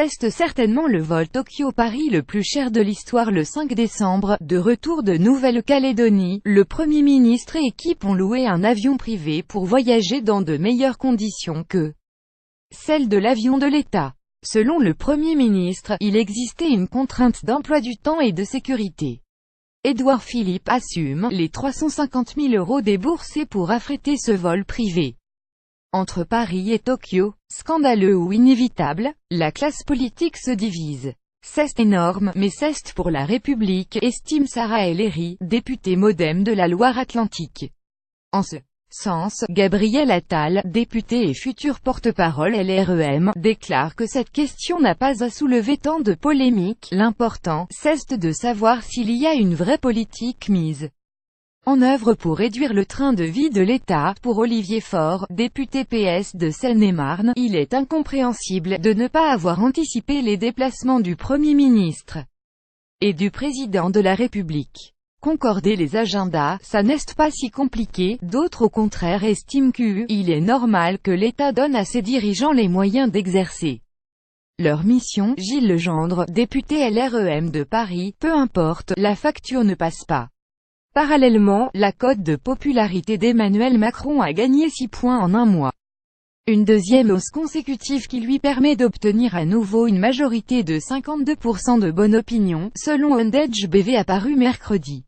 C'est certainement le vol Tokyo-Paris le plus cher de l'histoire le 5 décembre, de retour de Nouvelle-Calédonie, le Premier ministre et équipe ont loué un avion privé pour voyager dans de meilleures conditions que celles de l'avion de l'État. Selon le Premier ministre, il existait une contrainte d'emploi du temps et de sécurité. Édouard Philippe assume les 350 000 € déboursés pour affréter ce vol privé. Entre Paris et Tokyo, scandaleux ou inévitable, la classe politique se divise. C'est énorme, mais c'est pour la République, estime Sarah El Haïry, députée MoDem de la Loire-Atlantique. En ce sens, Gabriel Attal, député et futur porte-parole LREM, déclare que cette question n'a pas à soulever tant de polémiques. L'important, c'est de savoir s'il y a une vraie politique mise en œuvre pour réduire le train de vie de l'État. Pour Olivier Faure, député PS de Seine-et-Marne, il est incompréhensible de ne pas avoir anticipé les déplacements du Premier ministre et du Président de la République. Concorder les agendas, ça n'est pas si compliqué. D'autres au contraire estiment qu'il est normal que l'État donne à ses dirigeants les moyens d'exercer leur mission. Gilles Legendre, député LREM de Paris, peu importe, la facture ne passe pas. Parallèlement, la cote de popularité d'Emmanuel Macron a gagné 6 points en un mois. Une deuxième hausse consécutive qui lui permet d'obtenir à nouveau une majorité de 52% de bonne opinion, selon Ondage BV apparu mercredi.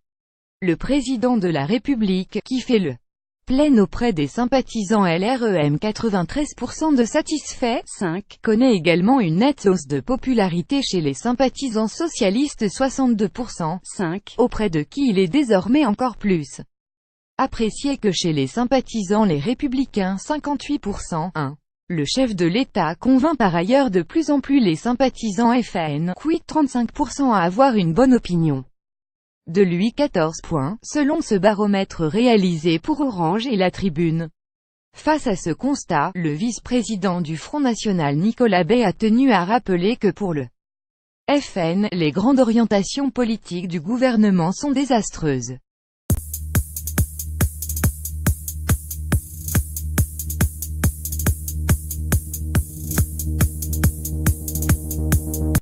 Le président de la République, qui fait le plein auprès des sympathisants LREM 93% de satisfaits, 5, connaît également une nette hausse de popularité chez les sympathisants socialistes 62%, 5, auprès de qui il est désormais encore plus apprécié que chez les sympathisants les Républicains 58%, 1. Le chef de l'État convainc par ailleurs de plus en plus les sympathisants FN, quid 35% à avoir une bonne opinion de lui 14 points, selon ce baromètre réalisé pour Orange et La Tribune. Face à ce constat, le vice-président du Front National Nicolas Bay a tenu à rappeler que pour le FN, les grandes orientations politiques du gouvernement sont désastreuses.